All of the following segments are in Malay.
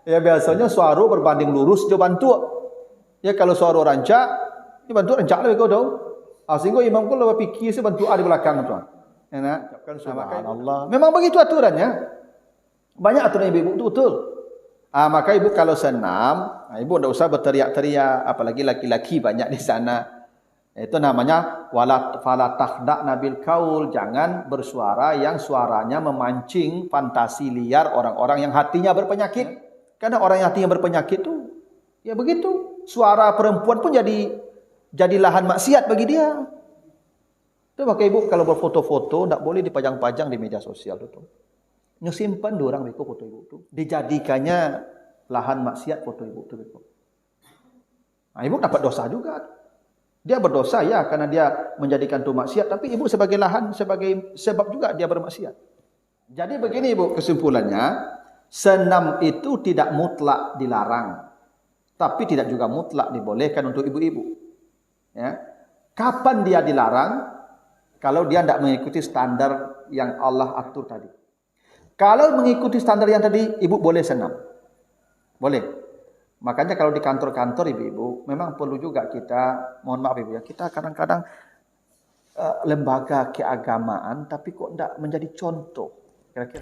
Ya biasanya suara berbanding lurus dia bantu. Ya kalau suara rancak, dia bantu rancak lebih kau tahu. Sehingga imam pun lebih fikir sih bantu di belakang tuan. Ya nak, ucapkan subhanallah. Memang begitu aturannya. Banyak aturan ibu itu betul. Maka ibu kalau senam, ibu tidak usah berteriak-teriak, apalagi laki-laki banyak di sana. Itu namanya fala takhda'na bil qaul, jangan bersuara yang suaranya memancing fantasi liar orang-orang yang hatinya berpenyakit. Karena orang yang hatinya berpenyakit itu ya begitu, suara perempuan pun jadi lahan maksiat bagi dia. Itu maka ibu kalau berfoto-foto tidak boleh dipajang-pajang di media sosial itu. Nyusimpan orang beko foto ibu itu, dijadikannya lahan maksiat foto ibu itu beko. Ibu dapat dosa juga. Dia berdosa ya karena dia menjadikan itu maksiat, tapi ibu sebagai lahan, sebagai sebab juga dia bermaksiat. Jadi begini ibu, kesimpulannya, senam itu tidak mutlak dilarang, tapi tidak juga mutlak dibolehkan untuk ibu-ibu. Ya. Kapan dia dilarang? Kalau dia tidak mengikuti standar yang Allah atur tadi. Kalau mengikuti standar yang tadi, ibu boleh senam. Boleh. Makanya kalau di kantor-kantor ibu-ibu, memang perlu juga kita, mohon maaf ibu ya, kita kadang-kadang lembaga keagamaan, tapi kok tidak menjadi contoh. Kira-kira.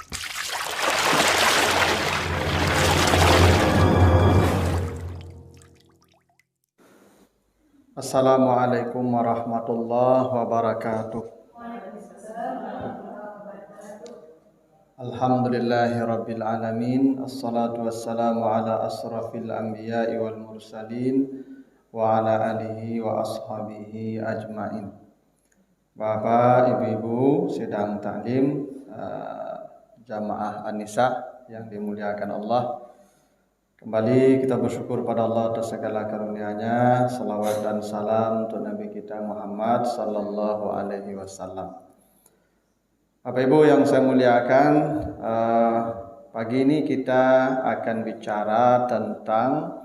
Assalamualaikum warahmatullahi wabarakatuh. Alhamdulillahi rabbil alamin. Assalatu wassalamu ala asrafil anbiya'i wal mursalin wa ala alihi wa ashabihi ajmain. Bapak, ibu-ibu sedang taklim jamaah An-Nisa yang dimuliakan Allah. Kembali kita bersyukur pada Allah atas segala karunia-Nya. Salawat dan salam untuk Nabi kita Muhammad sallallahu alaihi wasallam. Bapak Ibu yang saya muliakan, pagi ini kita akan bicara tentang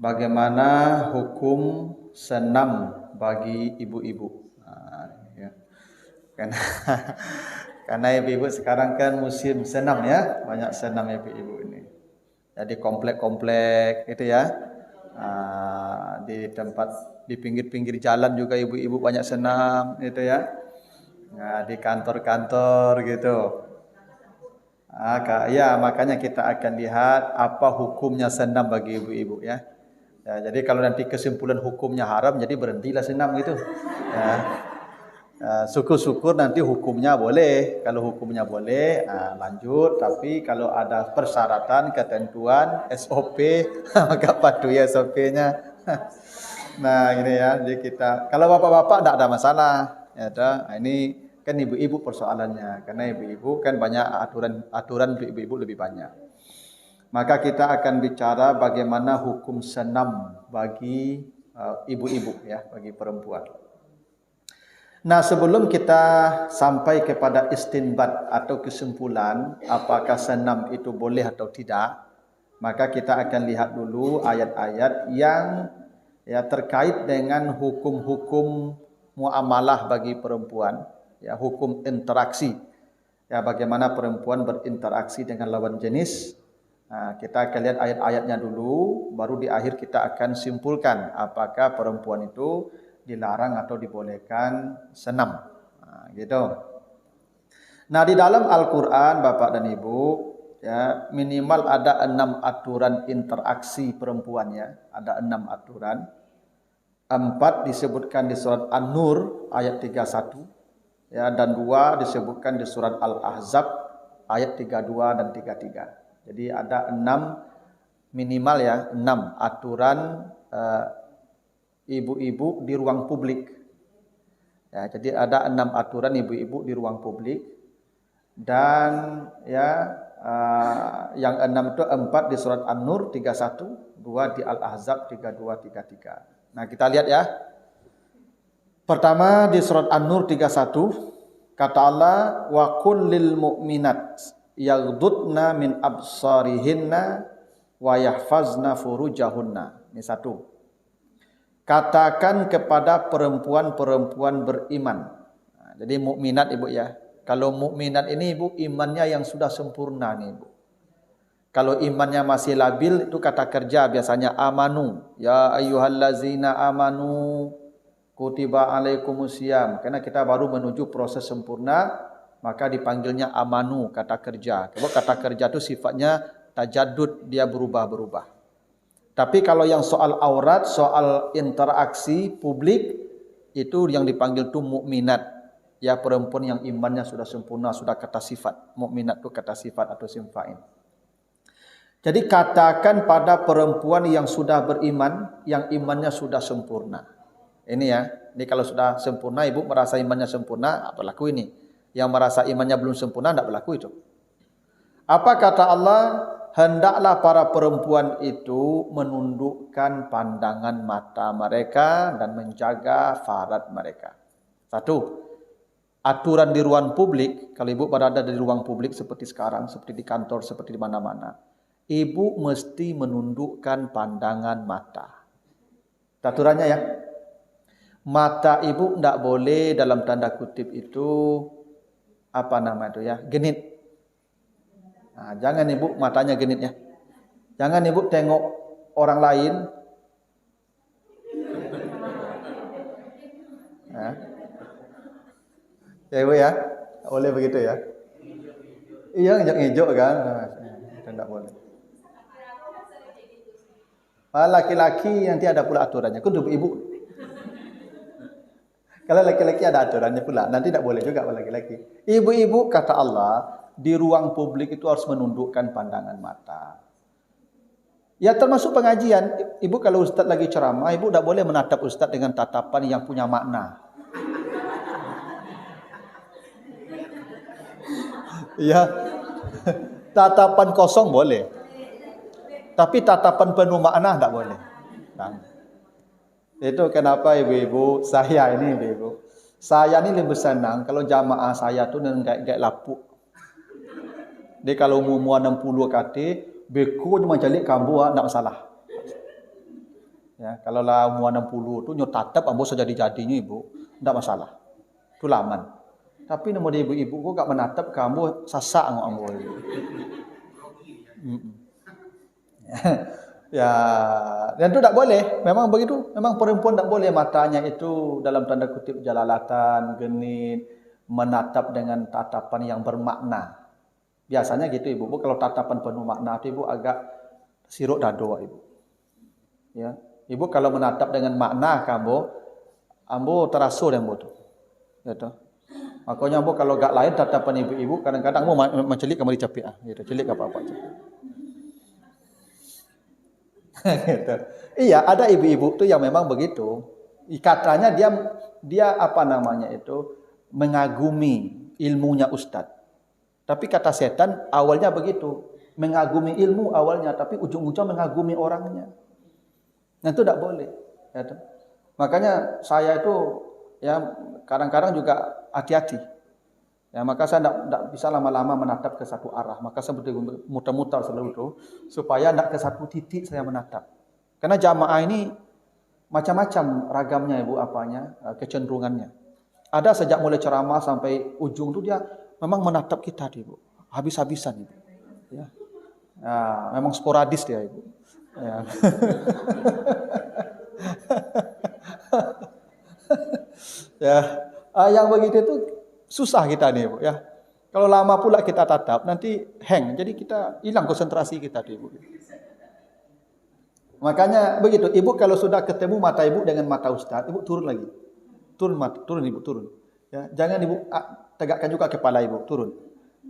bagaimana hukum senam bagi ibu-ibu. Ya. Karena ibu-ibu sekarang kan musim senam ya, banyak senam ibu-ibu ini. Jadi komplek-komplek itu ya, di pinggir-pinggir jalan juga ibu-ibu banyak senam itu ya. Nah, di kantor-kantor gitu. Ya, makanya kita akan lihat apa hukumnya senam bagi ibu-ibu ya. Jadi kalau nanti kesimpulan hukumnya haram, jadi berhentilah senam gitu. Ya. Syukur-syukur nanti hukumnya boleh. Kalau hukumnya boleh, lanjut. Tapi kalau ada persyaratan, ketentuan, SOP, maka patuhi SOP-nya. Nah, ini ya. Jadi kalau bapak-bapak tidak ada masalah. Ya, ini kan ibu-ibu persoalannya, karena ibu-ibu kan banyak aturan untuk ibu-ibu lebih banyak. Maka kita akan bicara bagaimana hukum senam bagi ibu-ibu ya, bagi perempuan. Nah, sebelum kita sampai kepada istinbat atau kesimpulan apakah senam itu boleh atau tidak, maka kita akan lihat dulu ayat-ayat yang ya terkait dengan hukum-hukum muamalah bagi perempuan, ya hukum interaksi. Ya bagaimana perempuan berinteraksi dengan lawan jenis. Nah, kita akan lihat ayat-ayatnya dulu, baru di akhir kita akan simpulkan apakah perempuan itu dilarang atau dibolehkan senam. Nah, gitu. Nah, di dalam Al-Qur'an Bapak dan Ibu, ya minimal ada 6 aturan interaksi perempuannya, ada 6 aturan. 4 disebutkan di surat An-Nur ayat 31 ya, dan 2 disebutkan di surat Al-Ahzab ayat 32 dan 33. Jadi ada 6 minimal ya, 6 aturan ibu-ibu di ruang publik. Ya, jadi ada 6 aturan ibu-ibu di ruang publik, dan ya yang 6 itu 4 di surat An-Nur 31, 2 di Al-Ahzab 32 33. Nah, kita lihat ya. Pertama di surat An-Nur 31, kata Allah, wa kullil mu'minat yaghdudna min absarihinna wa yahfazna furujahunna. Ini 1. Katakan kepada perempuan-perempuan beriman. Nah, jadi mukminat Ibu ya. Kalau mukminat ini Ibu imannya yang sudah sempurna nih Ibu. Kalau imannya masih labil itu kata kerja biasanya amanu. Ya ayyuhallazina amanu kutiba alaikumusiyam. Karena kita baru menuju proses sempurna, maka dipanggilnya amanu kata kerja. Kalau kata kerja itu sifatnya tajaddud, dia berubah-berubah. Tapi kalau yang soal aurat, soal interaksi publik itu yang dipanggil itu mukminat. Ya perempuan yang imannya sudah sempurna, sudah kata sifat. Mukminat itu kata sifat atau isim fa'il. Jadi katakan pada perempuan yang sudah beriman, yang imannya sudah sempurna. Ini ya, ini kalau sudah sempurna, ibu merasa imannya sempurna, berlaku ini. Yang merasa imannya belum sempurna, tidak berlaku itu. Apa kata Allah? Hendaklah para perempuan itu menundukkan pandangan mata mereka dan menjaga farad mereka. Satu, aturan di ruang publik, kalau ibu berada di ruang publik seperti sekarang, seperti di kantor, seperti di mana-mana, ibu mesti menundukkan pandangan mata. Aturannya ya. Mata ibu tidak boleh dalam tanda kutip itu apa nama itu ya, genit. Nah, jangan ibu matanya genit ya. Jangan ibu tengok orang lain. Nah. Ya ibu ya, boleh begitu ya. Iya ngejok-ngejok kan, tidak boleh. Laki-laki nanti ada pula aturannya. Kudu ibu. Kalau laki-laki ada aturannya pula, nanti tidak boleh juga laki-laki. Ibu-ibu kata Allah, di ruang publik itu harus menundukkan pandangan mata. Ya termasuk pengajian. Ibu kalau ustaz lagi ceramah, ibu tidak boleh menatap ustaz dengan tatapan yang punya makna. Ya, tatapan kosong boleh. Tapi tatapan penuh makna tidak boleh. Itu kenapa ibu-ibu, saya ini ibu-ibu. Saya ini lebih senang kalau jamaah saya tuh dengan gaya lapuk. Dia kalau umur 60 kati, beku cuma jalik kambu tidak masalah. Ya, kalau lah umur 60 tuh nyotatap ambo sejadi-jadinya ibu, tidak masalah. Itu laman. Tapi nomor ibu-ibu kok gak menatap kamu sasak ambo. Ya, dan itu tidak boleh. Memang begitu. Memang perempuan tidak boleh matanya itu dalam tanda kutip jalalatan, genit, menatap dengan tatapan yang bermakna. Biasanya gitu ibu. Kalau tatapan penuh makna itu ibu agak siruk dado ibu. Ya, ibu kalau menatap dengan makna kamu, ambo terasur yang bodoh. Gitu. Makanya ambo kalau gak lain tatapan ibu-ibu kadang-kadang mau mencelik kamu dicapik gitu. Celik apa-apa aja. Gitu. Iya, ada ibu-ibu tuh yang memang begitu. Katanya dia apa namanya itu mengagumi ilmunya ustadz. Tapi kata setan awalnya begitu, mengagumi ilmu awalnya, tapi ujung-ujung mengagumi orangnya. Nah itu tidak boleh. Gitu. Makanya saya itu ya kadang-kadang juga hati-hati. Ya, maka saya tidak bisa lama-lama menatap ke satu arah. Maka saya muter-muter selalu itu supaya tidak ke satu titik saya menatap. Karena jamaah ini macam-macam ragamnya ibu apanya, kecenderungannya. Ada sejak mulai ceramah sampai ujung itu dia memang menatap kita ibu, habis-habisan ibu. Ya. Nah, memang sporadis dia ibu. Ya. Ya, yang begitu itu susah kita nih ibu ya. Kalau lama pula kita tatap nanti hang, jadi kita hilang konsentrasi kita ibu. Makanya begitu, ibu kalau sudah ketemu mata ibu dengan mata ustaz, ibu turun lagi. Turun ibu, turun. Ya, jangan ibu tegakkan juga kepala ibu, turun.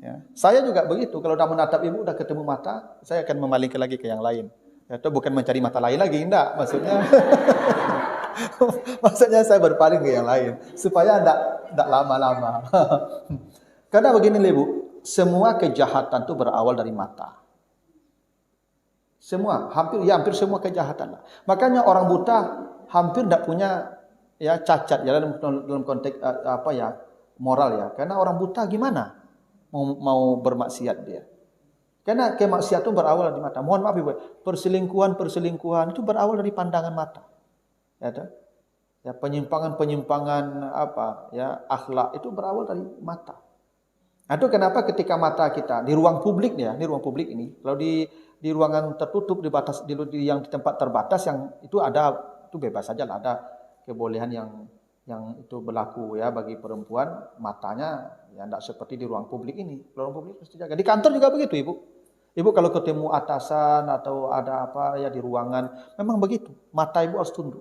Ya. Saya juga begitu, kalau sudah menatap ibu, sudah ketemu mata, saya akan memalingkan lagi ke yang lain. Ya, itu bukan mencari mata lain lagi, enggak. Maksudnya saya berpaling ke yang lain supaya enggak lama-lama. Karena begini ibu, semua kejahatan itu berawal dari mata. Semua, hampir semua kejahatan. Makanya orang buta hampir tidak punya ya cacat ya dalam konteks moral ya. Karena orang buta gimana mau bermaksiat dia? Karena kemaksiatan itu berawal dari mata. Mohon maaf ibu, perselingkuhan itu berawal dari pandangan mata. Ya, penyimpangan akhlak itu berawal dari mata. Itu kenapa ketika mata kita di ruang publik ya, di ruang publik ini, kalau di ruangan tertutup, di batas yang di tempat terbatas yang itu ada, itu bebas saja lah, ada kebolehan yang itu berlaku ya bagi perempuan, matanya ya tidak seperti di ruang publik ini. Ruang publik mesti jaga. Di kantor juga begitu, Ibu. Ibu kalau ketemu atasan atau ada apa ya di ruangan, memang begitu. Mata Ibu harus tunduk.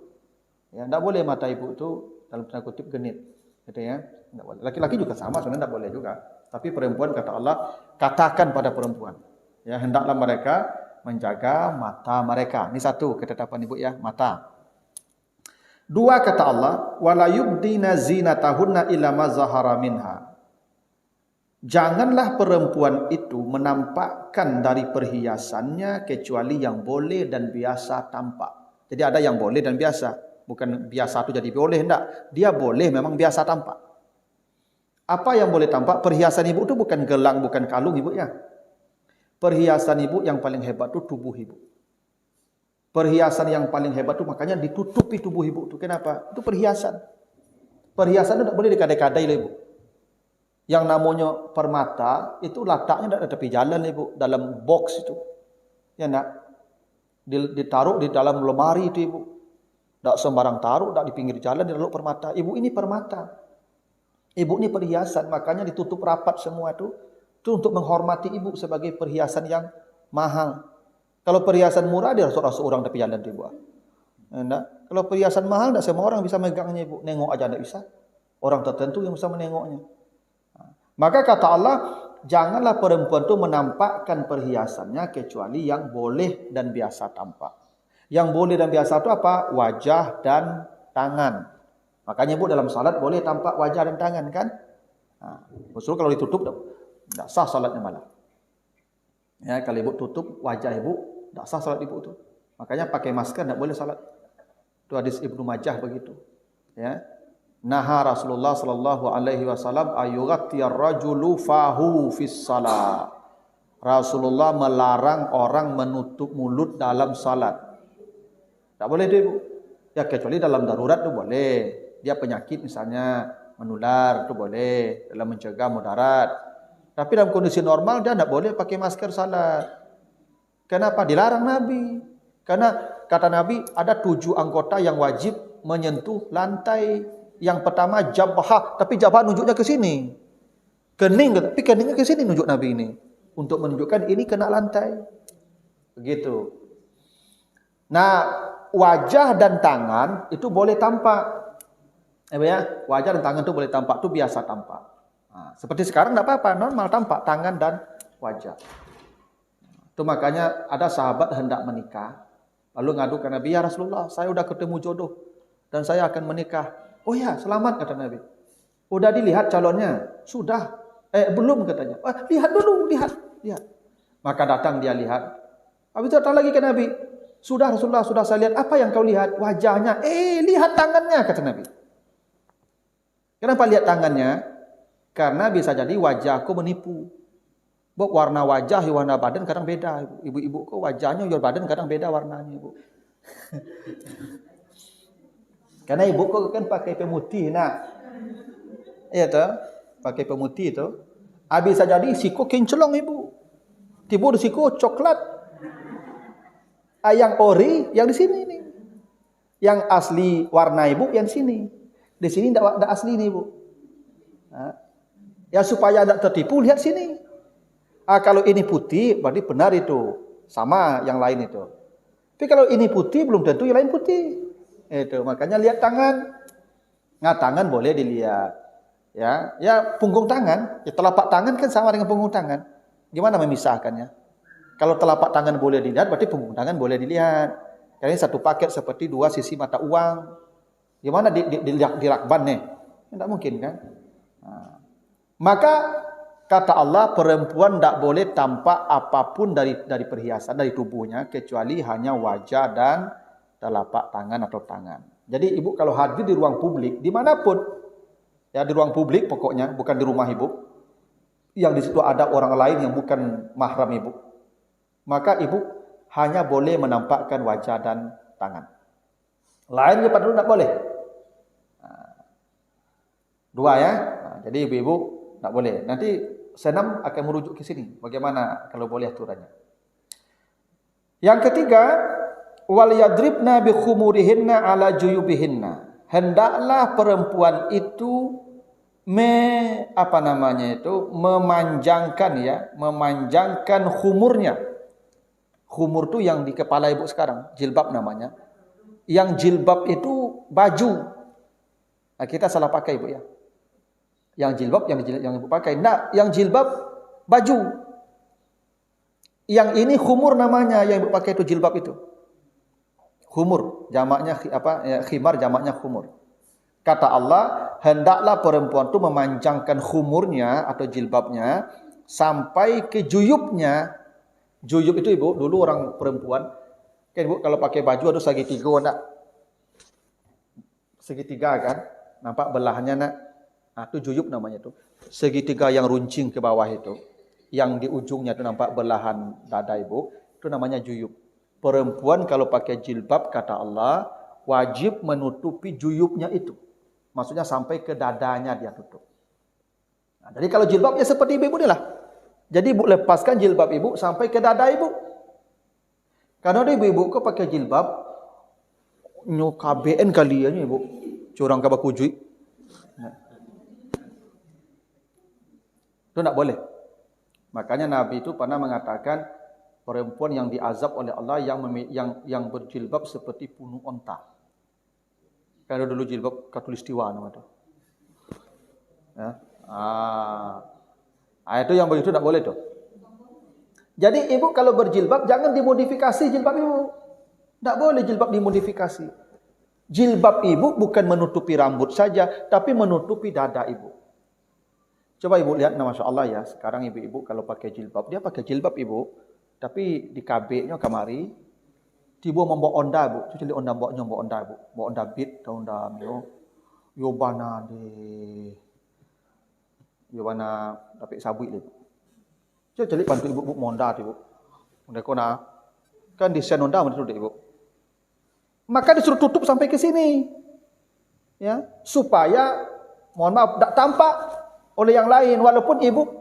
Ya, tidak boleh mata Ibu itu dalam tanda kutip genit, gitu ya. Tidak boleh. Laki-laki juga sama, sebenarnya tidak boleh juga. Tapi perempuan kata Allah, katakan pada perempuan, ya hendaklah mereka menjaga mata mereka. Ini satu ketetapan Ibu ya, mata. Dua kata Allah, wala yubdina zinatahunna illa ma zahara minha. Janganlah perempuan itu menampakkan dari perhiasannya kecuali yang boleh dan biasa tampak. Jadi ada yang boleh dan biasa, bukan biasa itu jadi boleh, enggak. Dia boleh memang biasa tampak. Apa yang boleh tampak? Perhiasan Ibu itu bukan gelang, bukan kalung Ibu ya. Perhiasan Ibu yang paling hebat itu tubuh Ibu. Perhiasan yang paling hebat itu makanya ditutupi tubuh Ibu itu. Kenapa? Itu perhiasan. Perhiasan itu tidak boleh dikadai-kadai Ibu. Yang namanya permata itu letaknya di tepi jalan Ibu, dalam box itu. Ya enggak? Ditaruh di dalam lemari itu Ibu. Tidak sembarang taruh, tidak di pinggir jalan, di lalu permata. Ibu ini permata. Ibu ini perhiasan, makanya ditutup rapat semua itu untuk menghormati Ibu sebagai perhiasan yang mahal. Kalau perhiasan murah dia seorang tepi jalan itu Ibu. Enggak. Kalau perhiasan mahal tidak semua orang bisa megangnya Ibu. Nengok aja tidak bisa. Orang tertentu yang bisa menengoknya. Maka kata Allah, janganlah perempuan itu menampakkan perhiasannya kecuali yang boleh dan biasa tampak. Yang boleh dan biasa itu apa? Wajah dan tangan. Makanya Ibu dalam salat boleh tampak wajah dan tangan kan? Maksudnya kalau ditutup tidak sah salatnya malah. Ya, kalau Ibu tutup wajah Ibu, tidak sah salat Ibu itu. Makanya pakai masker tidak boleh salat. Itu hadis Ibnu Majah begitu. Ya. Naha Rasulullah sallallahu alaihi wasallam ayughattiyar rajulu fahu fis salat. Rasulullah melarang orang menutup mulut dalam salat. Tak boleh itu Ibu. Ya kecuali dalam darurat itu boleh. Dia penyakit misalnya menular itu boleh dalam mencegah mudarat. Tapi dalam kondisi normal dia tidak boleh pakai masker salat. Kenapa? Dilarang Nabi. Karena kata Nabi ada 7 anggota yang wajib menyentuh lantai. Yang pertama jabhah, tapi jabhah nunjuknya ke sini. Kening, tapi keningnya ke sini nunjuk Nabi ini. Untuk menunjukkan ini kena lantai. Begitu. Nah, wajah dan tangan itu boleh tampak. Ya, wajah dan tangan itu boleh tampak, itu biasa tampak. Nah, seperti sekarang tidak apa-apa, normal tampak tangan dan wajah. Itu makanya ada sahabat hendak menikah. Lalu ngadu ke Nabi, ya Rasulullah, saya sudah ketemu jodoh dan saya akan menikah. Oh ya, selamat kata Nabi. Udah dilihat calonnya? Sudah. Belum katanya. Lihat dulu, lihat. Maka datang dia lihat. Habis itu datang lagi ke Nabi. Sudah Rasulullah, sudah saya lihat. Apa yang kau lihat? Wajahnya. Lihat tangannya kata Nabi. Kenapa lihat tangannya? Karena bisa jadi wajahku menipu. Warna wajah, warna badan kadang beda. Ibu-ibu kok wajahnya, badan kadang beda warnanya Ibu. Karena ibu kok kan pakai pemutih, nah, iya toh, pakai pemutih itu. Habis saja jadi siku kinclong Ibu, tiba siku coklat. Yang ori yang di sini nih, yang asli warna Ibu yang di sini. Di sini tidak asli nih Ibu. Nah, ya supaya tidak tertipu lihat sini. Kalau ini putih berarti benar itu, sama yang lain itu. Tapi kalau ini putih belum tentu yang lain putih. Itu makanya lihat tangan. Nah, tangan boleh dilihat. Ya punggung tangan, ya telapak tangan kan sama dengan punggung tangan. Gimana memisahkannya? Kalau telapak tangan boleh dilihat, berarti punggung tangan boleh dilihat. Karena ini satu paket seperti 2 sisi mata uang. Gimana dilakban nih? Tidak mungkin kan? Nah, maka kata Allah, perempuan tidak boleh tampak apapun dari perhiasan dari tubuhnya kecuali hanya wajah dan telapak tangan atau tangan. Jadi Ibu kalau hadir di ruang publik, dimanapun, ya di ruang publik pokoknya, bukan di rumah Ibu, yang di situ ada orang lain yang bukan mahram Ibu, maka Ibu hanya boleh menampakkan wajah dan tangan. Lainnya pada dulu tidak boleh. Dua ya. Jadi ibu-ibu tidak boleh. Nanti senam akan merujuk ke sini. Bagaimana kalau boleh aturannya? Yang ketiga, wal yadribna bi khumurihinna ala juyubihinna. Hendaklah perempuan itu memanjangkan khumurnya. Khumur tu yang di kepala ibu sekarang, jilbab namanya. Yang jilbab itu baju. Nah, kita salah pakai ibu ya. Yang jilbab yang ibu pakai. Nah, yang jilbab baju. Yang ini khumur namanya, yang ibu pakai itu jilbab itu. Khumur, jamaknya khimar, jamaknya khumur. Kata Allah, hendaklah perempuan itu memanjangkan khumurnya atau jilbabnya sampai ke juyubnya. Juyub itu ibu, dulu orang perempuan, kan ibu kalau pakai baju ada segitiga enggak? Segitiga kan? Nampak belahnya nak? Nah, itu juyub namanya itu. Segitiga yang runcing ke bawah itu. Yang di ujungnya itu nampak belahan dada ibu, itu namanya juyub. Perempuan kalau pakai jilbab, kata Allah, wajib menutupi juyubnya itu. Maksudnya sampai ke dadanya dia tutup. Nah, jadi kalau jilbabnya seperti ibu ni lah. Jadi ibu lepaskan jilbab ibu sampai ke dada ibu. Karena ibu-ibu kau pakai jilbab, KBN kali ya ibu. Curang kabak kujui. Nah. Itu tak boleh. Makanya Nabi itu pernah mengatakan, perempuan yang diazab oleh Allah yang berjilbab seperti punuk onta. Kalau dulu jilbab katulistiwa nama itu. Ya. Itu yang begitu tidak boleh tuh. Jadi ibu kalau berjilbab jangan dimodifikasi jilbab ibu. Tidak boleh jilbab dimodifikasi. Jilbab ibu bukan menutupi rambut saja, tapi menutupi dada ibu. Coba ibu lihat, Masya Allah ya. Sekarang ibu-ibu kalau pakai jilbab, dia pakai jilbab ibu. Tapi di KB-nya kamari, tiba membawa onda bu. Cuci onda bawa onda bu. Bawa onda bit, onda mio. Yobana de. Yobana tapi sabui le. Cuci celik bantu ibu bu onda tu bu. Onda kona. Kan desain onda macam tu ibu. Maka disuruh tutup sampai ke sini. Ya, supaya mohon maaf tak tampak oleh yang lain, walaupun ibu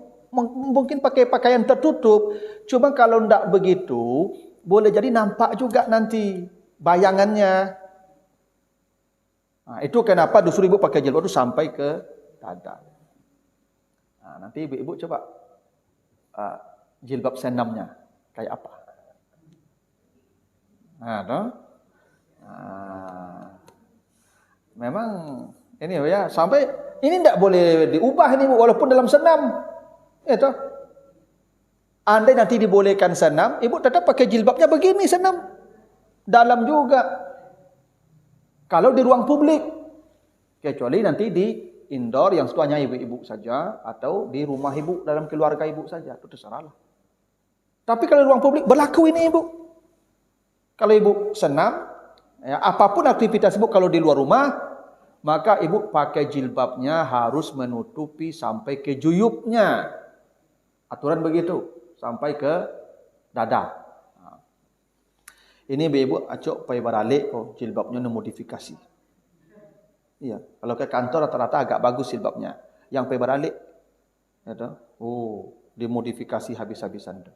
mungkin pakai pakaian tertutup, cuma kalau tidak begitu boleh jadi nampak juga nanti bayangannya. Nah, itu kenapa disuruh ibu pakai jilbab itu sampai ke dada. Nah, nanti ibu coba jilbab senamnya kayak apa. Memang ini ya sampai ini tidak boleh diubah ini walaupun dalam senam. Itu. Andai nanti dibolehkan senam, ibu tetap pakai jilbabnya begini senam. Dalam juga. Kalau di ruang publik. Kecuali nanti di indoor yang itu hanya ibu-ibu saja atau di rumah ibu dalam keluarga ibu saja, itu terserahlah. Tapi kalau di ruang publik berlaku ini ibu. Kalau ibu senam, ya, apapun aktivitas ibu kalau di luar rumah, maka ibu pakai jilbabnya harus menutupi sampai ke juyubnya. Aturan begitu, sampai ke dada. Ini ibu acok pai baralik jilbabnya modifikasi. Iya, kalau ke kantor rata-rata agak bagus jilbabnya. Yang pai baralik itu, dimodifikasi habis-habisan itu.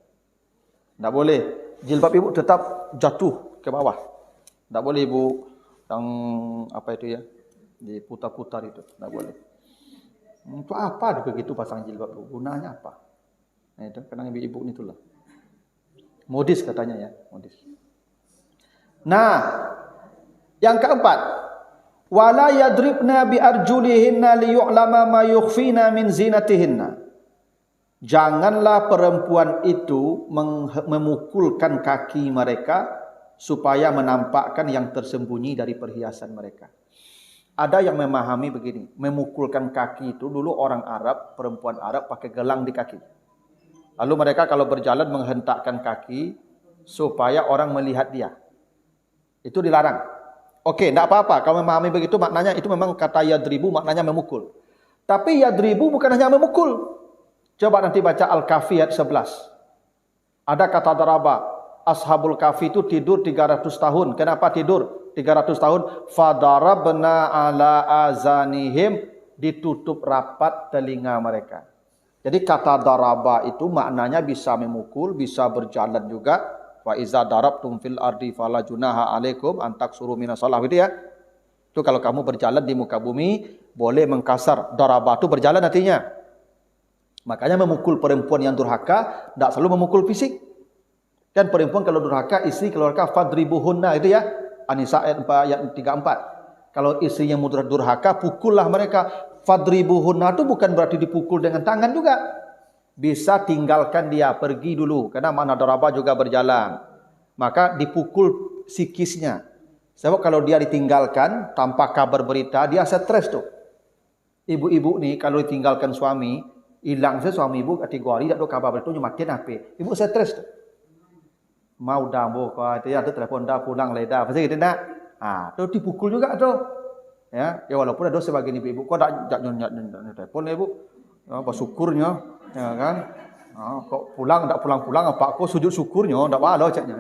Tidak boleh. Jilbab ibu tetap jatuh ke bawah. Tidak boleh ibu yang apa itu ya? Diputar-putar itu, tidak boleh. Untuk apa begitu pasang jilbab? Gunanya apa? Nah, itu kadang ibu-ibu itulah. Modis katanya ya, modis. Nah, yang keempat, wala yadribna bi arjulihinna liyu'lama ma yukhfina min zinatihinna. Janganlah perempuan itu memukulkan kaki mereka supaya menampakkan yang tersembunyi dari perhiasan mereka. Ada yang memahami begini, memukulkan kaki itu dulu orang Arab, perempuan Arab pakai gelang di kaki. Lalu mereka kalau berjalan menghentakkan kaki supaya orang melihat dia. Itu dilarang. Oke, tidak apa-apa. Kalau memahami begitu maknanya itu memang kata yadribu maknanya memukul. Tapi yadribu bukan hanya memukul. Coba nanti baca Al-Kahfi ayat 11. Ada kata daraba. Ashabul Kahfi itu tidur 300 tahun. Kenapa tidur 300 tahun? Fadarabna ala azanihim, ditutup rapat telinga mereka. Jadi kata daraba itu maknanya bisa memukul, bisa berjalan juga. Wa iza darabtum fil ardi fala junaha alaikum an taksuru minas shalah gitu ya. Itu kalau kamu berjalan di muka bumi boleh mengkasar. Daraba itu berjalan artinya. Makanya memukul perempuan yang durhaka tidak selalu memukul fisik. Dan perempuan kalau durhaka, istri keluarga fadribuhunna itu ya. An-Nisa ayat 34. Kalau istri yang durhaka, pukullah mereka. Fadribuhunna itu bukan berarti dipukul dengan tangan juga. Bisa tinggalkan dia, pergi dulu. Karena makna daraba juga berjalan. Maka dipukul psikisnya. Sebab kalau dia ditinggalkan, tanpa kabar berita, dia stres tuh. Ibu-ibu nih kalau ditinggalkan suami, hilang suami ibu kategori, tak ada kabar berita, matiin HP. Ibu stres tuh. Mau dah kau itu ya, tu telepon dah pulang leda. Pasti gitu nak. Tu dipukul juga tuh. Ya walaupun ada sebagian ibu-ibu kok tak telepon ibu. Ya, bersyukurnya, ya kan? Kok pulang tak pulang-pulang apa kok sujud syukurnya, tak ada caknya.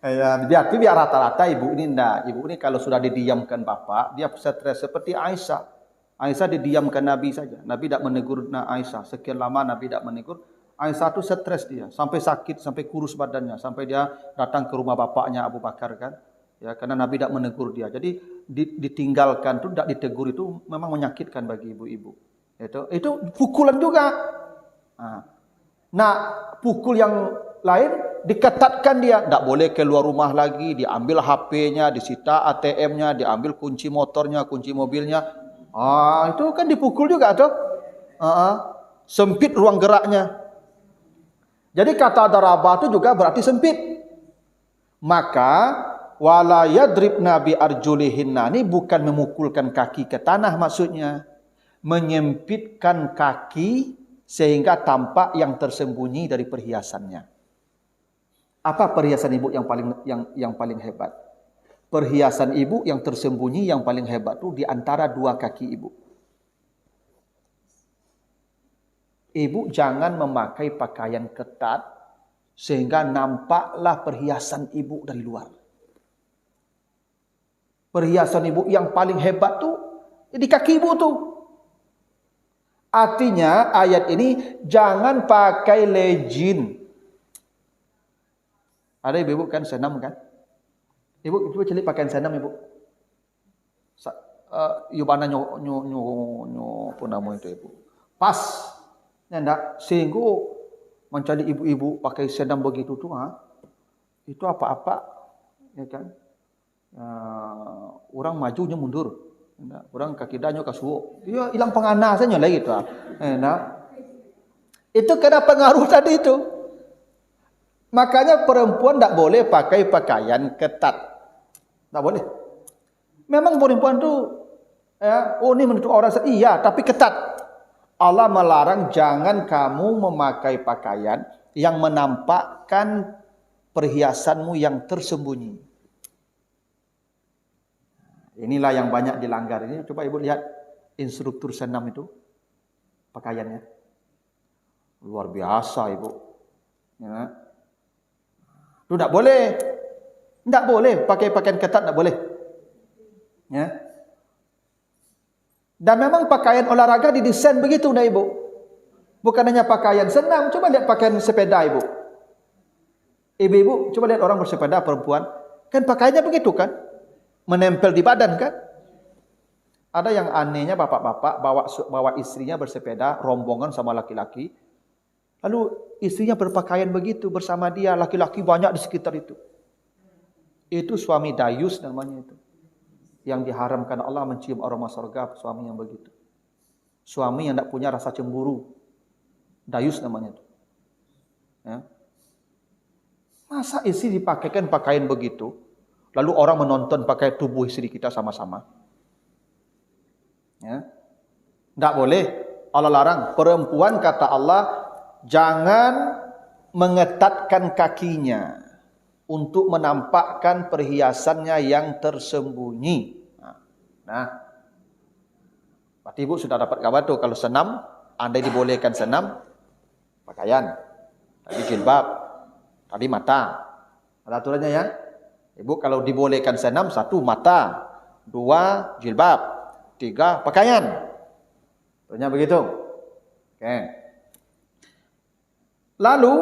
Ya, biar rata-rata ibu ini ndak. Ibu ini kalau sudah didiamkan bapak, dia stres seperti Aisyah. Aisyah didiamkan Nabi saja. Nabi tidak menegur Aisyah. Sekian lama Nabi tidak menegur. Aisyah itu stres dia, sampai sakit, sampai kurus badannya, sampai dia datang ke rumah bapaknya Abu Bakar kan. Ya, karena Nabi tidak menegur dia. Jadi ditinggalkan itu, tidak ditegur itu memang menyakitkan bagi ibu-ibu. Itu pukulan juga. Nah, pukul yang lain diketatkan dia, tidak boleh keluar rumah lagi, diambil HP-nya, disita ATM-nya, diambil kunci motornya, kunci mobilnya. Itu kan dipukul juga tuh. Sempit ruang geraknya. Jadi kata daraba itu juga berarti sempit. Maka wala yadribna bi arjulihinna, ini bukan memukulkan kaki ke tanah maksudnya. Menyempitkan kaki sehingga tampak yang tersembunyi dari perhiasannya. Apa perhiasan ibu yang paling hebat? Perhiasan ibu yang tersembunyi yang paling hebat itu di antara dua kaki ibu. Ibu jangan memakai pakaian ketat sehingga nampaklah perhiasan ibu dari luar. Perhiasan ibu yang paling hebat tuh di kaki ibu tuh. Artinya ayat ini jangan pakai legin. Ada ibu kan senam kan? Ibu celik pakaian senam ibu. Yubana nyo apa nama itu ibu. Pas. Ndak sehingga mencari ibu-ibu pakai senam begitu tuh itu apa-apa ya kan. Orang majunya mundur. Orang kaki danyo kasuo. Dia hilang penganasannya lagi itu. Itu karena pengaruh tadi itu. Makanya perempuan tidak boleh pakai pakaian ketat. Tak boleh. Memang perempuan tuh ini menutup aurat iya, tapi ketat. Allah melarang jangan kamu memakai pakaian yang menampakkan perhiasanmu yang tersembunyi. Inilah yang banyak dilanggar ini. Coba ibu lihat instruktur senam itu pakaiannya. Luar biasa ibu. Ya. Itu tidak boleh. Tidak boleh pakai pakaian ketat, tidak boleh. Ya. Dan memang pakaian olahraga didesain begitu dah ibu. Bukan hanya pakaian senam, coba lihat pakaian sepeda ibu. Ibu-ibu, coba lihat orang bersepeda perempuan, kan pakaiannya begitu kan? Menempel di badan kan? Ada yang anehnya bapak-bapak bawa istrinya bersepeda rombongan sama laki-laki. Lalu istrinya berpakaian begitu bersama dia, laki-laki banyak di sekitar itu. Itu suami dayus namanya itu. Yang diharamkan Allah mencium aroma surga, suami yang begitu. Suami yang tidak punya rasa cemburu. Dayus namanya itu. Ya. Masa istri dipakaikan pakaian begitu, lalu orang menonton pakai tubuh istri kita sama-sama? Ya. Tidak boleh. Allah larang. Perempuan kata Allah, jangan mengetatkan kakinya untuk menampakkan perhiasannya yang tersembunyi. Nah, berarti ibu sudah dapat kabar tuh kalau senam, andai dibolehkan senam, pakaian, tadi jilbab, tadi mata. Ada aturannya ya. Ibu kalau dibolehkan senam, 1 mata, 2 jilbab, 3 pakaian. Contohnya begitu. Oke. Lalu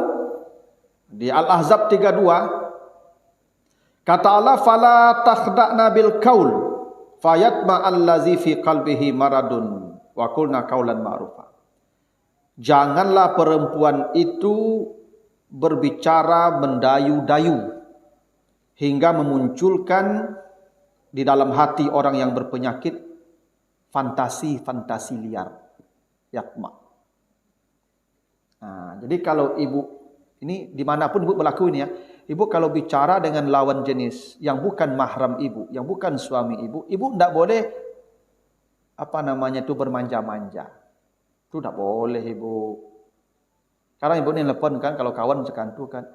di Al-Ahzab 32 kata Allah fala takhda'na bil qaul fayatma allazi fi qalbihi maradun wa qulna qaulan ma'rufa. Janganlah perempuan itu berbicara mendayu-dayu hingga memunculkan di dalam hati orang yang berpenyakit fantasi-fantasi liar. Yatma. Nah, jadi kalau ibu, ini dimanapun ibu berlaku ini ya, ibu kalau bicara dengan lawan jenis yang bukan mahram ibu, yang bukan suami ibu, ibu tidak boleh bermanja-manja. Itu tidak boleh ibu. Sekarang ibu ini telepon kan, kalau kawan sekantu kan,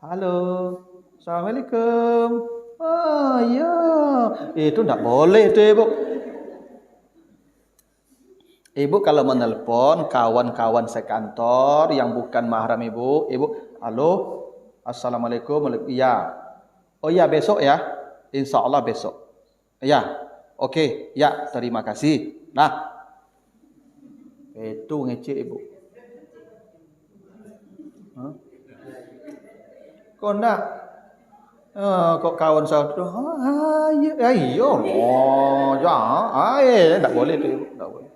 halo, assalamualaikum. Ah ya, itu tidak boleh itu ibu. Ibu kalau menelpon kawan-kawan sekantor yang bukan mahram ibu, halo, assalamualaikum, iya. Oh iya besok ya, insya Allah besok. Ya, oke, ya terima kasih. Nah, itu ngecek ibu. Huh? Kok enggak? Kok kawan saya itu, iya, enggak boleh itu ibu, enggak boleh.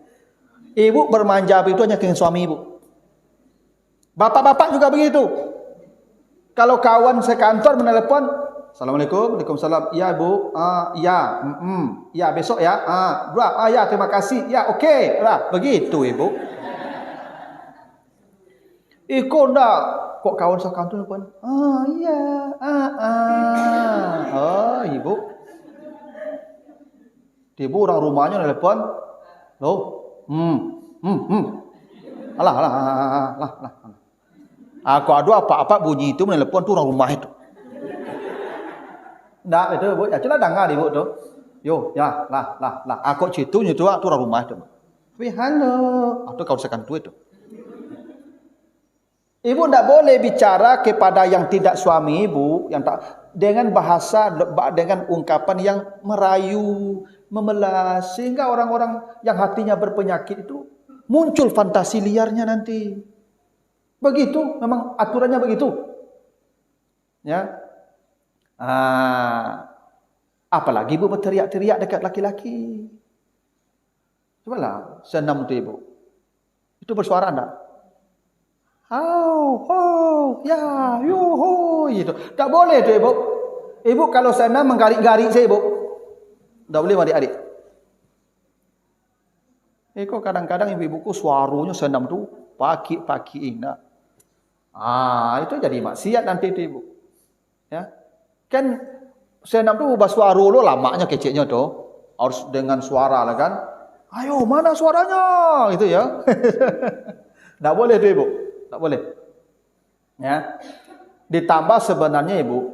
Ibu bermanja itu hanya dengan suami ibu. Bapak-bapak juga begitu. Kalau kawan sekantor menelepon, assalamualaikum, waalaikumsalam. Ya ibu, ya, ya besok ya, ya terima kasih, ya oke, lah begitu ibu. Iko ndak, kok kawan sekantor telepon, iya, ibu. Ibu orang rumahnya telepon, loh. Alah. Aku ada apa-apa bunyi itu menelepon tu orang rumah itu. Ndak itu bu, ya cuma dengar ibu tu. Yo, ya, lah. Aku citunya tu orang rumah itu. Tapi halo, atau kau sekan tu itu. Ibu ndak boleh bicara kepada yang tidak suami ibu, yang tak dengan bahasa, dengan ungkapan yang merayu, memelas, sehingga orang-orang yang hatinya berpenyakit itu muncul fantasi liarnya nanti. Begitu, memang aturannya begitu. Ya. Apalagi ibu berteriak-teriak dekat laki-laki. Cobalah, senam tu ibu. Itu bersuara enggak? Ya, yuhu, itu. Tak boleh tu ibu. Ibu kalau senam menggarik-garik saya ibu. Tak boleh adik-adik. Kok kadang-kadang ibu-ibuku suaranya senam tu paki-paki ingat. Itu jadi maksiat nanti itu ibu. Ya. Kan senam tu ubah suara lo lamanya keceknya tu. Harus dengan suara lah kan. Ayo, mana suaranya? Gitu ya. Tak boleh tu ibu. Tak boleh. Ya. Ditambah sebenarnya ibu,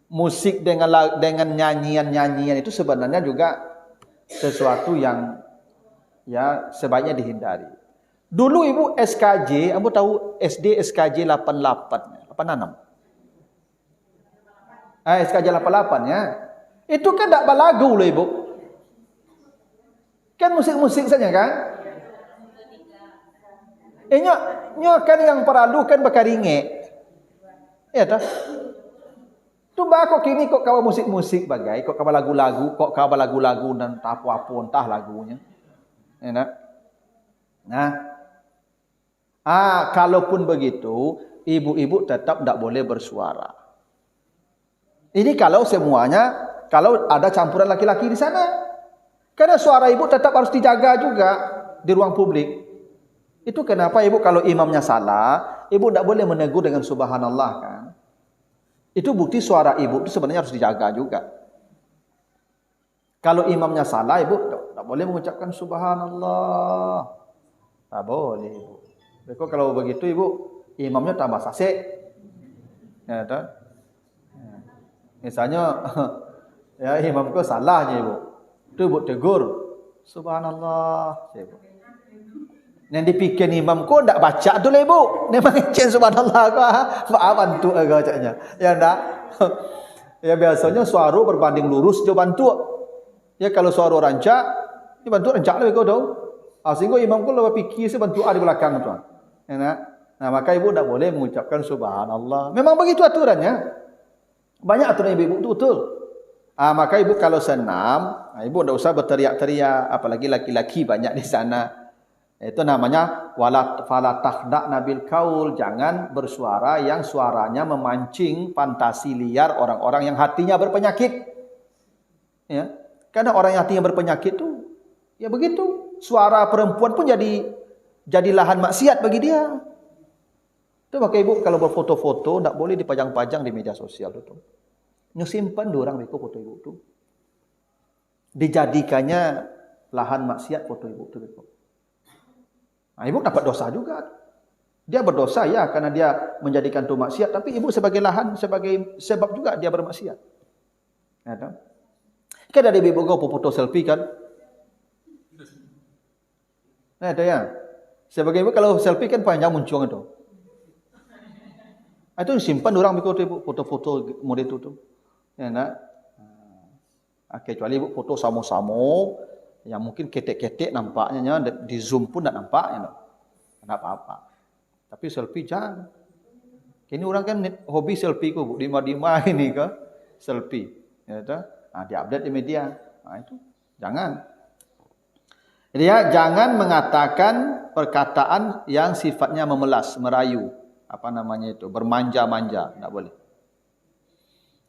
musik dengan nyanyian-nyanyian itu sebenarnya juga sesuatu yang ya sebaiknya dihindari. Dulu ibu SKJ, ibu tahu SD SKJ 88, 86. SKJ 88 ya. Itu kan tak balagu loh ibu. Kan musik-musik saja kan? Nya kan yang perlu kan bakaringe. Ya toh? Tumba kok kini kok kawa musik-musik bagai, kok kawa lagu-lagu, kok kawa lagu-lagu dan apa-apa entah lagunya. Ya, nah. Kalaupun begitu, ibu-ibu tetap tidak boleh bersuara. Ini kalau semuanya, kalau ada campuran laki-laki di sana. Karena suara ibu tetap harus dijaga juga di ruang publik. Itu kenapa ibu kalau imamnya salah, ibu tidak boleh menegur dengan subhanallah kan. Itu bukti suara ibu itu sebenarnya harus dijaga juga. Kalau imamnya salah, ibu tak boleh mengucapkan subhanallah. Tak boleh ibu. Because kalau begitu ibu, imamnya tambah sasek. Ya, tak? Misalnya, ya imamku salahnya ibu. Itu ibu tegur, subhanallah. Ibu. Yang dipikir imamku tidak baca tu lah ibu. Memang encen subhanallah kau. Maaf bantu agak caknya. Ya enggak. Ya biasanya suara berbanding lurus dia bantu. Ya kalau suara rancak, dia bantu rancak lah kau tahu. Sehingga imam pun lebih fikir sebantu di belakang tuan. Ya, nah, maka ibu tidak boleh mengucapkan subhanallah. Memang begitu aturannya. Banyak aturan ibu itu betul. Maka ibu kalau senam, ibu tidak usah berteriak-teriak, apalagi laki-laki banyak di sana. Itu namanya fala takhda'na bil qaul, jangan bersuara yang suaranya memancing fantasi liar orang-orang yang hatinya berpenyakit. Ya. Karena orang yang hatinya berpenyakit itu ya begitu, suara perempuan pun jadi lahan maksiat bagi dia. Itu maka ibu kalau berfoto-foto tidak boleh dipajang-pajang di media sosial itu. Nyusimpan orang itu foto ibu itu. Dijadikannya lahan maksiat foto ibu itu. Nah, ibu dapat dosa juga. Dia berdosa ya karena dia menjadikan itu maksiat, tapi ibu sebagai lahan, sebagai sebab juga dia bermaksiat. Ya, tahu? Kan ada ibu kau foto selfie kan? Nah, ada ya. Sebagai ibu kalau selfie kan panjang muncung itu. Itu simpan orang ibu foto-foto model itu tuh. Ya, nak. Kecuali ibu foto samo-samo yang mungkin ketek-ketek nampaknya di zoom pun tak nampak ya. Tak apa-apa. Tapi selfie jangan. Kini orang kan hobi selfie ku, dima-dima ini ke selfie. Ya, diupdate di media. Nah, itu jangan. Jadi ya, jangan mengatakan perkataan yang sifatnya memelas, merayu. Apa namanya itu? Bermanja-manja. Tak boleh.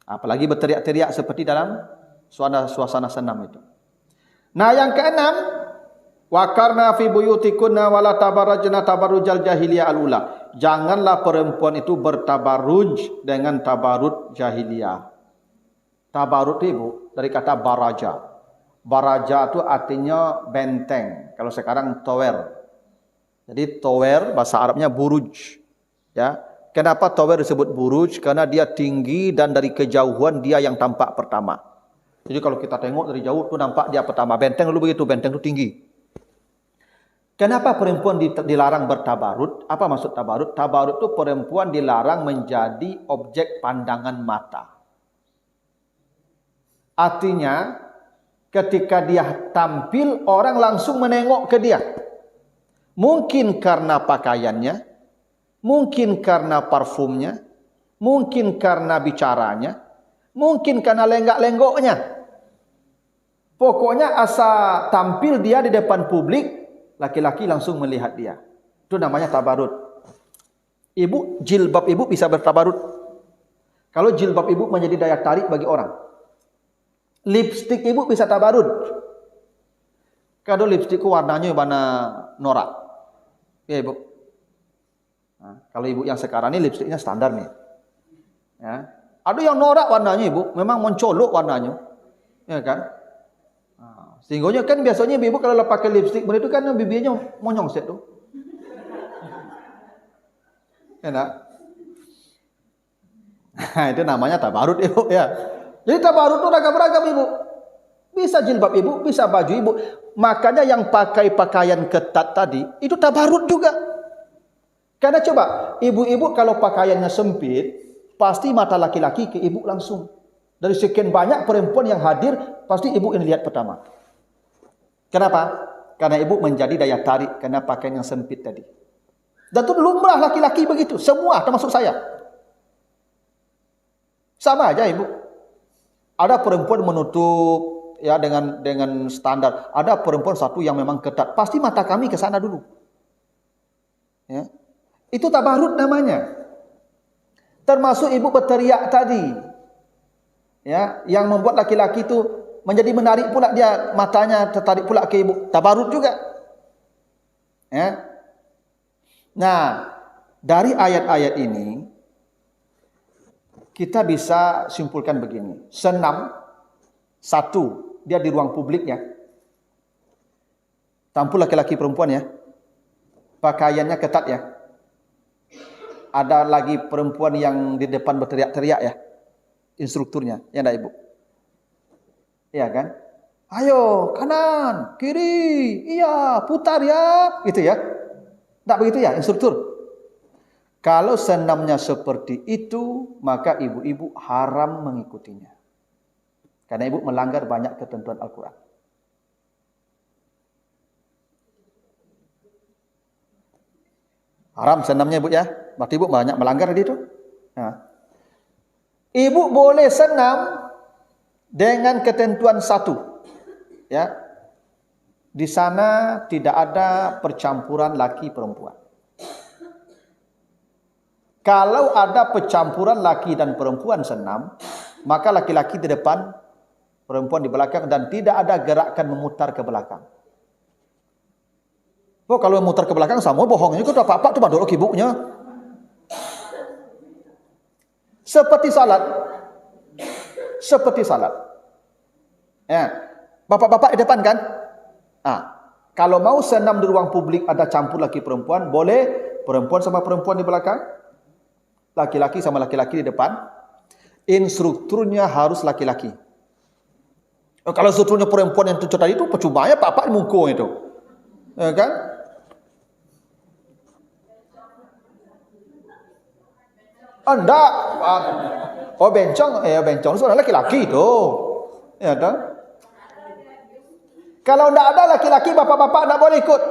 Apalagi berteriak-teriak seperti dalam suasana senam itu. Nah, yang keenam, wakarna fi buyutikunna wala tabarrajna tabarrujal jahiliyah al-ula. Janganlah perempuan itu bertabarruj dengan tabarut jahiliyah. Tabarut ibu dari kata baraja. Baraja itu artinya benteng. Kalau sekarang tower. Jadi tower bahasa Arabnya buruj. Ya. Kenapa tower disebut buruj? Karena dia tinggi dan dari kejauhan dia yang tampak pertama. Jadi kalau kita tengok dari jauh itu nampak dia pertama. Benteng dulu begitu, benteng itu tinggi. Kenapa perempuan dilarang bertabarut? Apa maksud tabarut? Tabarut itu perempuan dilarang menjadi objek pandangan mata. Artinya ketika dia tampil, orang langsung menengok ke dia. Mungkin karena pakaiannya, mungkin karena parfumnya, mungkin karena bicaranya, mungkin karena lenggak-lenggoknya. Pokoknya asa tampil dia di depan publik, laki-laki langsung melihat dia. Itu namanya tabarut. Ibu, jilbab ibu bisa bertabarut. Kalau jilbab ibu menjadi daya tarik bagi orang. Lipstik ibu bisa tabarut. Kalau lipstikku warnanya warna norak. Ya ibu. Nah, kalau ibu yang sekarang ini lipstiknya standar nih. Ya. Ada yang norak warnanya ibu, memang mencolok warnanya. Ya kan? Nah, sehingga kan biasanya ibu kalau pakai lipstik itu kan bibirnya monyong set tuh. Enak. Nah, itu namanya tabarut ibu ya. Jadi tabarut itu ragam-ragam ibu. Bisa jilbab ibu, bisa baju ibu. Makanya yang pakai pakaian ketat tadi, itu tabarut juga. Karena coba, ibu-ibu kalau pakaiannya sempit, pasti mata laki-laki ke ibu langsung. Dari sekian banyak perempuan yang hadir, pasti ibu yang lihat pertama. Kenapa? Karena ibu menjadi daya tarik, karena pakaian yang sempit tadi. Dan itu lumrah laki-laki begitu. Semua, termasuk saya. Sama aja ibu. Ada perempuan menutup ya dengan standar. Ada perempuan satu yang memang ketat. Pasti mata kami ke sana dulu. Ya. Itu tabarut namanya. Termasuk ibu berteriak tadi. Ya, yang membuat laki-laki itu menjadi menarik pula dia, matanya tertarik pula ke ibu. Tabarut juga. Ya. Nah, dari ayat-ayat ini kita bisa simpulkan begini. Senam, satu, dia di ruang publik ya. Tampil laki-laki perempuan ya. Pakaiannya ketat ya. Ada lagi perempuan yang di depan berteriak-teriak ya. Instrukturnya, ya enggak ibu? Iya kan? Ayo, kanan, kiri, iya, putar ya. Gitu ya. Enggak begitu ya, instruktur? Kalau senamnya seperti itu, maka ibu-ibu haram mengikutinya. Karena ibu melanggar banyak ketentuan Al-Quran. Haram senamnya ibu ya. Berarti ibu banyak melanggar tadi itu. Nah. Ibu boleh senam dengan ketentuan satu. Ya. Di sana tidak ada percampuran laki perempuan. Kalau ada percampuran laki dan perempuan senam, maka laki-laki di depan, perempuan di belakang, dan tidak ada gerakan memutar ke belakang. Oh, kalau memutar ke belakang sama bohongnya itu apa-apa tuh badok ibunya. Seperti salat. Seperti salat. Ya. Bapak-bapak di depan kan? Kalau mau senam di ruang publik ada campur laki perempuan, boleh perempuan sama perempuan di belakang, laki-laki sama laki-laki di depan. Instrukturnya harus laki-laki. Kalau instrukturnya perempuan yang tujuh tadi itu percuma ya bapak mukul itu. Ya kan? Enggak. Oh bencong, bencong itu laki-laki itu. Ya kan? Kalau enggak ada laki-laki, bapak-bapak enggak boleh ikut.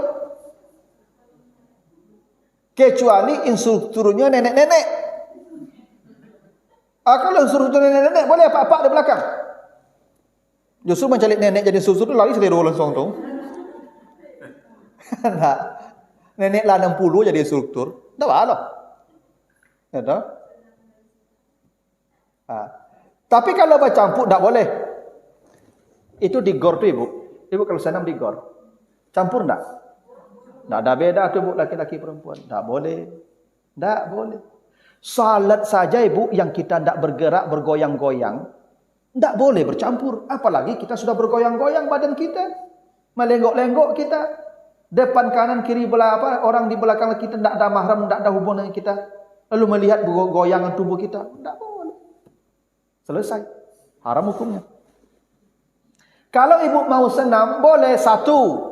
Kecuali instrukturnya nenek-nenek. Kalau instrukturnya nenek-nenek, boleh bapak di belakang. Justru mencari nenek jadi instruktur lari selero langsung tuh. Enggak. Nenek lah 60 jadi instruktur. Enggak apa-apa. Ya toh? Tapi kalau bercampur enggak boleh. Itu di gor tuh ibu. Ibu kalau senam di gor. Campur enggak? Enggak ada beda tuh ibu laki-laki perempuan. Enggak boleh. Enggak boleh. Salat saja ibu yang kita enggak bergerak bergoyang-goyang, enggak boleh bercampur. Apalagi kita sudah bergoyang-goyang badan kita. Melenggok-lenggok kita. Depan kanan kiri belah orang di belakang kita enggak ada mahram, enggak ada hubungan dengan kita. Lalu melihat goyangan tubuh kita, enggak boleh. Selesai. Haram hukumnya. Kalau ibu mau senam, boleh satu.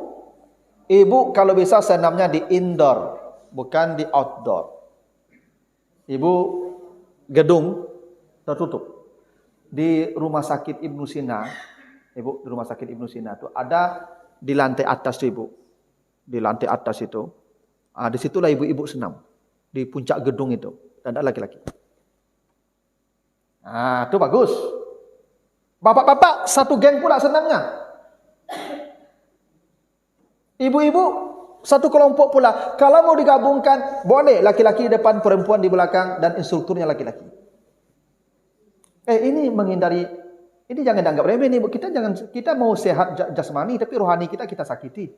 Ibu kalau bisa senamnya di indoor, bukan di outdoor. Ibu gedung tertutup. Di rumah sakit Ibnu Sina, ibu di rumah sakit Ibnu Sina itu ada di lantai atas tuh ibu. Di lantai atas itu. Di situlah ibu-ibu senam. Di puncak gedung itu. Dan ada laki-laki. Itu bagus. Bapak-bapak satu geng pula senamnya. Ibu-ibu satu kelompok pula. Kalau mau digabungkan, boleh laki-laki di depan, perempuan di belakang, dan instrukturnya laki-laki. Ini menghindari, ini jangan dianggap remeh nih. Kita mau sehat jasmani, tapi rohani kita sakiti.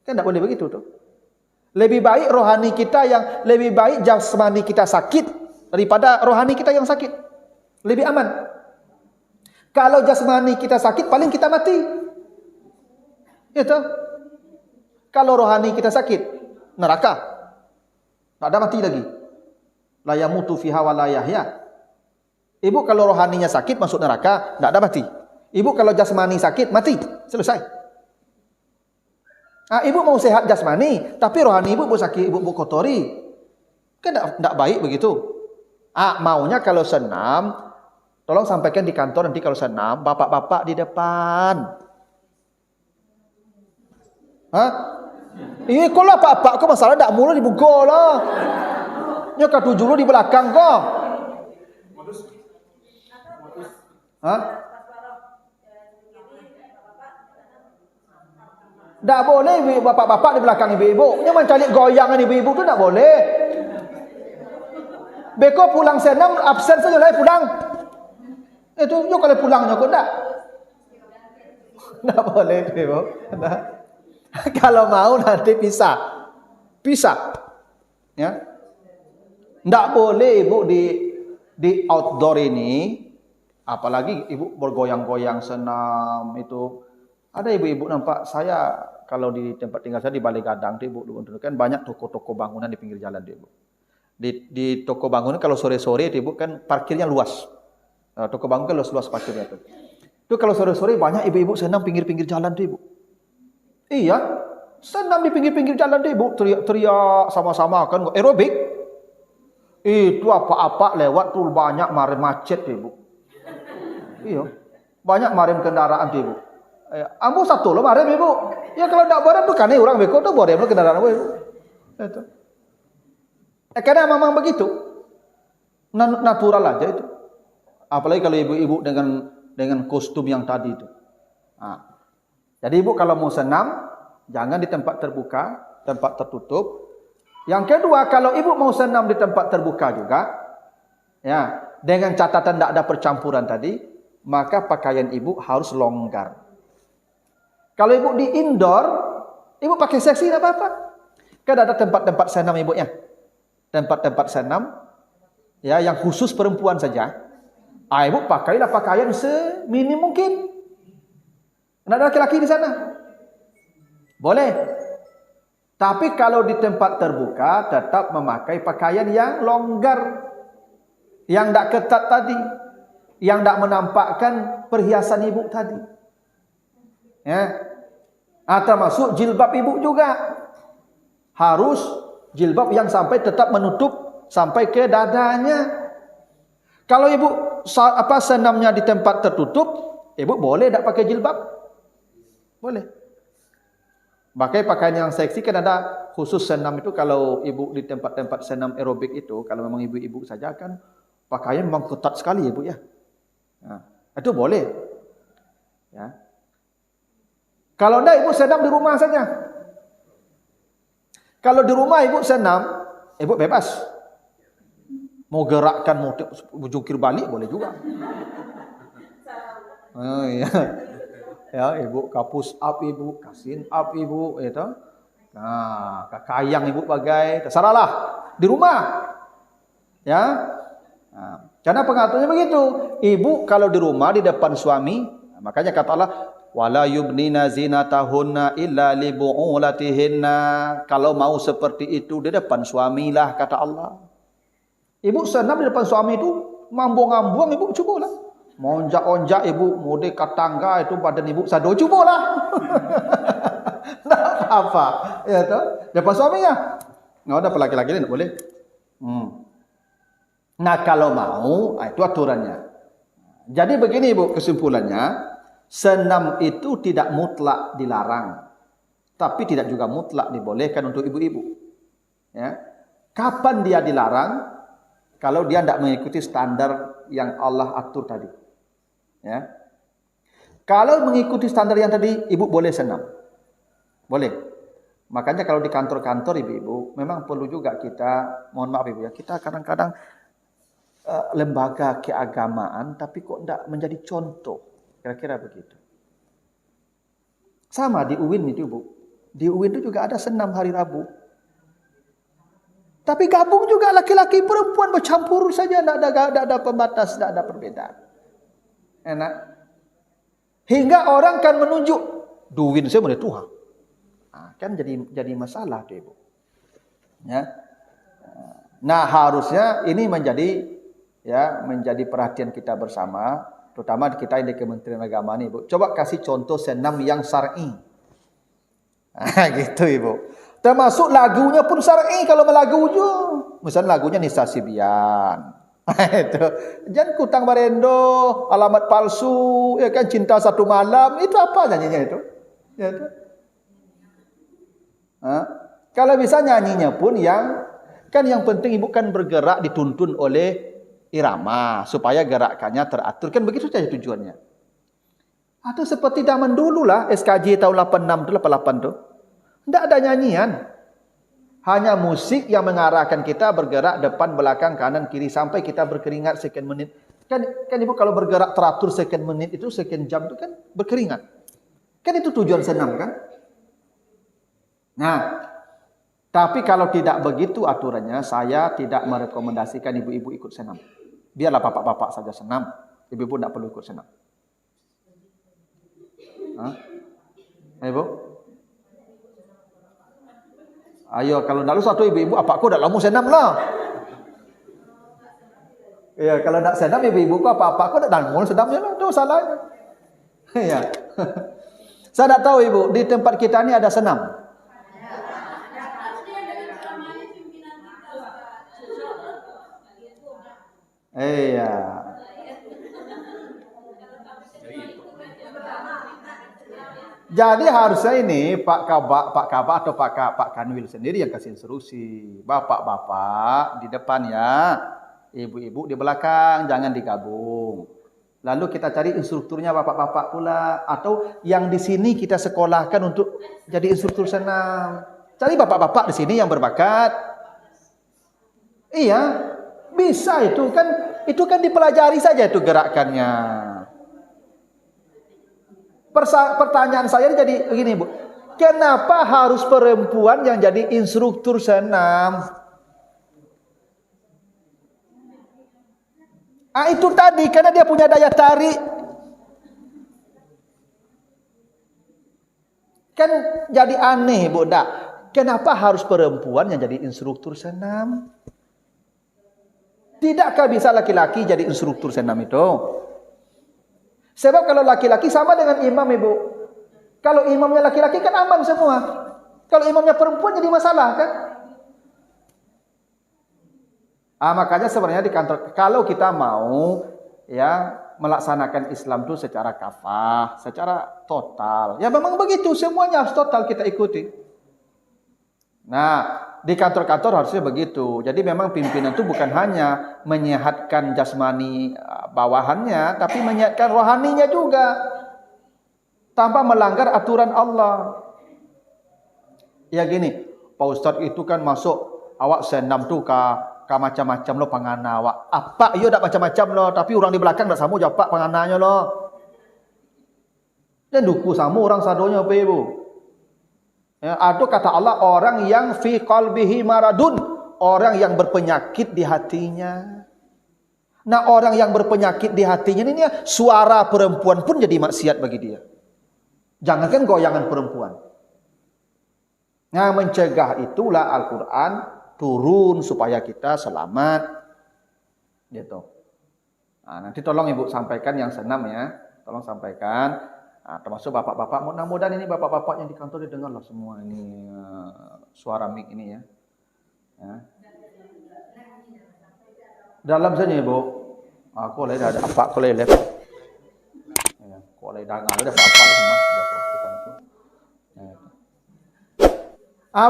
Kan tidak boleh begitu tuh. Lebih baik rohani kita lebih baik jasmani kita sakit daripada rohani kita yang sakit. Lebih aman. Kalau jasmani kita sakit, paling kita mati. Itu. Kalau rohani kita sakit, neraka. Tak ada mati lagi. La yamutu fiha wa la yahya. Ibu kalau rohaninya sakit masuk neraka, tak ada mati. Ibu kalau jasmani sakit, mati. Selesai. Ibu mau sehat jasmani, tapi rohani ibu sakit, ibu kotori. Kan tak baik begitu. Maunya kalau senam, tolong sampaikan di kantor nanti kalau senam, bapak-bapak di depan. Ini kalau apa-apa kok masalah tak mulu dibuka lah. Nyoka tujuh lu di belakang kok. Tak boleh bapak-bapak di belakang ibu-ibu. Nyoka mencari goyangan ibu-ibu tu tak boleh. Beko pulang senam absen saja lah pulang. Itu nyoka kalau pulang nyoka tak. Tak boleh ibu. Kalau mau nanti pisah. Ya. Enggak boleh ibu di outdoor ini, apalagi ibu bergoyang-goyang senam itu. Ada ibu-ibu nampak saya kalau di tempat tinggal saya di Balai Gadang ibu kan banyak toko-toko bangunan di pinggir jalan ibu. Di toko bangunan kalau sore-sore ibu kan parkirnya luas. Toko bangunan kan luas parkirnya itu. Itu kalau sore-sore banyak ibu-ibu senam pinggir-pinggir jalan tuh ibu. Iya, senam di pinggir-pinggir jalan deh ibu, teriak-teriak sama-sama kan, aerobik. Itu apa-apa lewat tuh banyak marem macet deh ibu. Iya, banyak marem kendaraan deh ibu. Ambo satu loh marem ibu. Ya kalau tidak marem bukan orang beko tuh marem kendaraan ibu. Itu. Karena memang begitu. Natural aja itu. Apalagi kalau ibu-ibu dengan kostum yang tadi itu. Nah, jadi ibu kalau mau senam, jangan di tempat terbuka, tempat tertutup. Yang kedua, kalau ibu mau senam di tempat terbuka juga, ya, dengan catatan tidak ada percampuran tadi, maka pakaian ibu harus longgar. Kalau ibu di indoor, ibu pakai seksi tidak apa-apa. Kan ada tempat-tempat senam ibu ya. Tempat-tempat senam ya yang khusus perempuan saja. Ibu pakailah pakaian seminim mungkin. Tidak ada laki-laki di sana. Boleh. Tapi kalau di tempat terbuka tetap memakai pakaian yang longgar. Yang tidak ketat tadi. Yang tidak menampakkan perhiasan ibu tadi. Ya. Termasuk jilbab ibu juga. Harus jilbab yang sampai tetap menutup sampai ke dadanya. Kalau ibu senamnya di tempat tertutup, ibu boleh tak pakai jilbab? Boleh. Pakai pakaian yang seksi kan ada khusus senam itu. Kalau ibu di tempat-tempat senam aerobik itu, kalau memang ibu-ibu saja kan pakaian memang ketat sekali ibu ya. Nah, itu boleh. Ya. Kalau tidak ibu senam di rumah saja. Kalau di rumah ibu senam, ibu bebas. Mau gerakkan, mau jungkir balik boleh juga. Oh, iya. Ya, ibu kapus up ibu, kasin up ibu, itu. Nah, kakayang ibu bagai, terserahlah di rumah. Ya. Nah, karena pengaturnya begitu. Ibu kalau di rumah di depan suami, makanya kata Allah, wala yubnina zinatahunna illa li bu'ulatihinna. Kalau mau seperti itu di depan suamilah kata Allah. Ibu senam di depan suami itu mambung-ambung ibu cubalah. Monjak-onjak ibu mode katangga itu badan ibu sado cubalah. Enggak apa-apa. Ya toh, depan suaminya. Enggak ada laki-laki lain boleh. Nah, kalau mau, itu aturannya. Jadi begini ibu kesimpulannya, senam itu tidak mutlak dilarang, tapi tidak juga mutlak dibolehkan untuk ibu-ibu. Ya. Kapan dia dilarang? Kalau dia tidak mengikuti standar yang Allah atur tadi. Ya. Kalau mengikuti standar yang tadi, ibu boleh senam. Boleh. Makanya kalau di kantor-kantor ibu-ibu, memang perlu juga kita, mohon maaf ibu ya, kita kadang-kadang lembaga keagamaan, tapi kok tidak menjadi contoh. Kira-kira begitu. Sama di UIN itu bu. Di UIN itu juga ada senam hari Rabu. Tapi gabung juga laki-laki perempuan bercampur saja, tidak ada pembatas, tidak ada perbedaan. Enak. Hingga orang kan menunjuk, duwin saya boleh Tuhan. Nah, kan jadi masalah tuh ibu. Ya. Nah harusnya ini menjadi perhatian kita bersama, terutama kita di Kementerian Agama nih ibu. Coba kasih contoh senam yang syar'i. Gitu ibu. Termasuk lagunya pun syar'i kalau melagu juga. Misalnya lagunya Nisa Sibian. Itu. Jangan Kutang Barendo, Alamat Palsu, ya kan Cinta Satu Malam, itu apa nyanyinya itu? Ya itu. Kalau bisa nyanyinya pun yang penting ibu kan bergerak dituntun oleh irama supaya gerakannya teratur, kan begitu saja tujuannya. Atau seperti zaman dulu lah SKJ tahun 86 itu 88 tuh. Tidak ada nyanyian. Hanya musik yang mengarahkan kita bergerak depan, belakang, kanan, kiri sampai kita berkeringat sekian menit. Kan ibu kalau bergerak teratur sekian menit itu sekian jam itu kan berkeringat. Kan itu tujuan senam kan? Nah, tapi kalau tidak begitu aturannya, saya tidak merekomendasikan ibu-ibu ikut senam. Biarlah bapak-bapak saja senam. Ibu-ibu tidak perlu ikut senam. Ibu? Ayo, kalau tidak satu ibu-ibu, apakah tidak lama senam lah. Ya, kalau tidak senam ibu-ibu, apa-apa, tidak lama senamnya lah. Itu salahnya. Ya. Saya tidak tahu ibu, di tempat kita ini ada senam. Iya. Jadi harusnya ini Pak Kabak atau Pak Kanwil sendiri yang kasih instruksi. Bapak-bapak di depan ya, ibu-ibu di belakang, jangan digabung. Lalu kita cari instrukturnya bapak-bapak pula, atau yang di sini kita sekolahkan untuk jadi instruktur senam. Cari bapak-bapak di sini yang berbakat. Iya, bisa itu kan dipelajari saja itu gerakannya. Pertanyaan saya jadi begini, Bu. Kenapa harus perempuan yang jadi instruktur senam? Ah, itu tadi karena dia punya daya tarik. Kan jadi aneh, Bu. Kenapa harus perempuan yang jadi instruktur senam? Tidakkah bisa laki-laki jadi instruktur senam itu? Sebab kalau laki-laki sama dengan imam, Ibu. Kalau imamnya laki-laki kan aman semua. Kalau imamnya perempuan jadi masalah kan? Makanya sebenarnya di kantor, kalau kita mau ya melaksanakan Islam itu secara kafah, secara total. Ya memang begitu, semuanya harus total kita ikuti. Nah, di kantor-kantor harusnya begitu. Jadi memang pimpinan itu bukan hanya menyehatkan jasmani bawahannya, tapi menyehatkan rohaninya juga. Tanpa melanggar aturan Allah. Ya gini, Pak Ustadz itu kan masuk awak senam tuh ke macam-macam lo pangana awak. Apa iya tak macam-macam lo, tapi orang di belakang tak sama jawab pangananya lo. Dan duku sama orang sadonya apa Ibu? Ya, ada kata Allah orang yang fi qalbihi maradun, orang yang berpenyakit di hatinya. Nah, orang yang berpenyakit di hatinya ini suara perempuan pun jadi maksiat bagi dia. Jangankan goyangan perempuan. Nah, mencegah itulah Al-Qur'an turun supaya kita selamat. Gitu. Nah, nanti tolong Ibu sampaikan yang senam ya. Tolong sampaikan. Nah, termasuk bapak-bapak, mudah-mudahan ini bapak-bapak yang di kantor didengarlah semua ini suara mic ini ya. Ya. Dalam saja Ibu. Aku boleh ada apa aku boleh lihat. Ya, aku boleh dengar ada apa semua.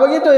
Begitu.